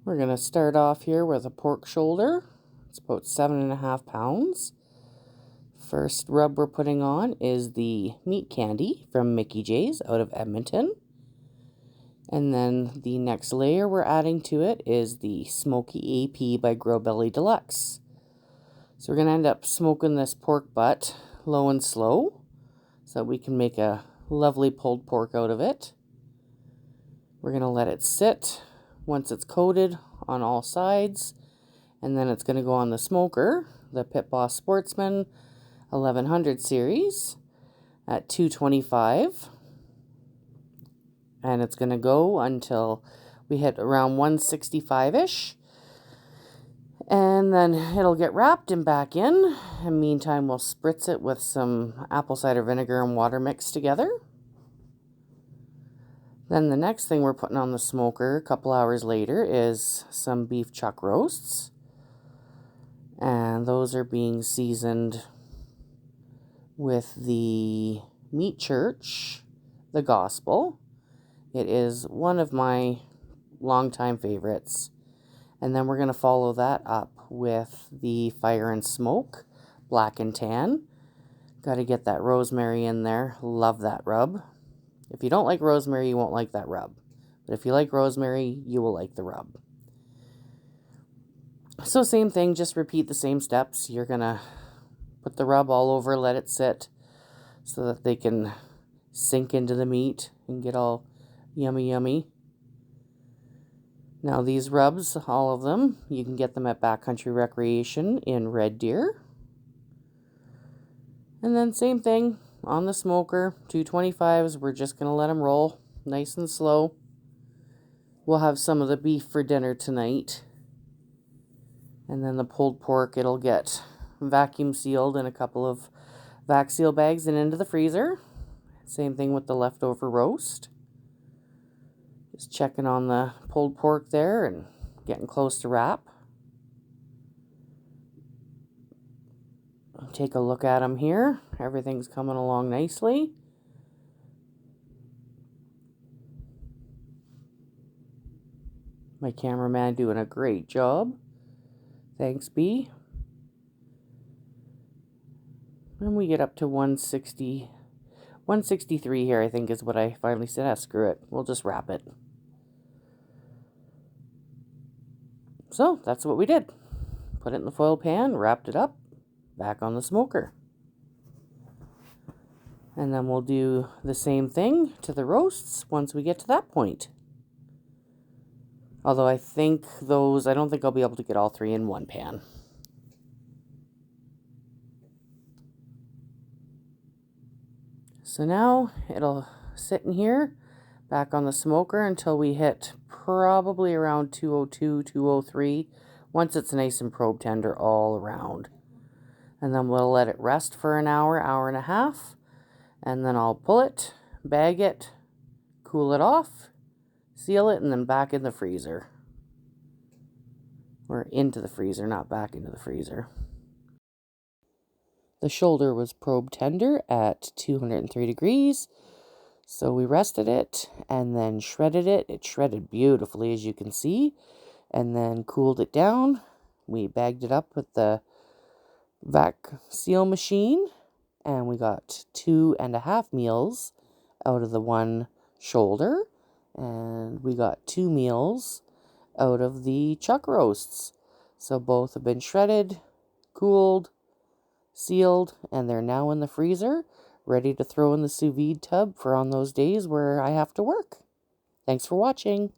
We're going to start off here with a pork shoulder. It's about 7.5 pounds. First rub we're putting on is the meat candy from Mickey J's out of Edmonton. And then the next layer we're adding to it is the Smoky AP by Grow Belly Deluxe. So we're going to end up smoking this pork butt low and slow so that we can make a lovely pulled pork out of it. We're going to let it sit once it's coated on all sides, and then it's going to go on the smoker, the Pit Boss Sportsman 1100 series at 225, and it's going to go until we hit around 165-ish, and then it'll get wrapped and back in. And meantime, we'll spritz it with some apple cider vinegar and water mixed together. Then the next thing we're putting on the smoker a couple hours later is some beef chuck roasts. And those are being seasoned with the Meat Church, the Gospel. It is one of my longtime favorites. And then we're going to follow that up with the Fire and Smoke, Black and Tan. Got to get that rosemary in there. Love that rub. If you don't like rosemary, you won't like that rub. But if you like rosemary, you will like the rub. So same thing, just repeat the same steps. You're going to put the rub all over, let it sit so that they can sink into the meat and get all yummy, yummy. Now these rubs, all of them, you can get them at Backcountry Recreation in Red Deer. And then same thing. On the smoker, 225s, we're just going to let them roll nice and slow. We'll have some of the beef for dinner tonight. And then the pulled pork, it'll get vacuum sealed in a couple of vac seal bags and into the freezer. Same thing with the leftover roast. Just checking on the pulled pork there and getting close to wrap. Take a look at them here. Everything's coming along nicely. My cameraman doing a great job. Thanks, B. And we get up to 163 here, I think is what I finally said. Ah, screw it. We'll just wrap it. So that's what we did. Put it in the foil pan, wrapped it up, back on the smoker. And then we'll do the same thing to the roasts once we get to that point. Although I think those, I don't think I'll be able to get all three in one pan. So now it'll sit in here, back on the smoker until we hit probably around 202, 203, once it's nice and probe tender all around. And then we'll let it rest for an hour, hour and a half. And then I'll pull it, bag it, cool it off, seal it, and then back in the freezer. Or into the freezer, not back into the freezer. The shoulder was probe tender at 203 degrees. So we rested it and then shredded it. It shredded beautifully, as you can see. And then cooled it down. We bagged it up with the vac seal machine. And we got 2.5 meals out of the one shoulder. And we got 2 meals out of the chuck roasts. So both have been shredded, cooled, sealed, and they're now in the freezer, ready to throw in the sous vide tub for on those days where I have to work. Thanks for watching.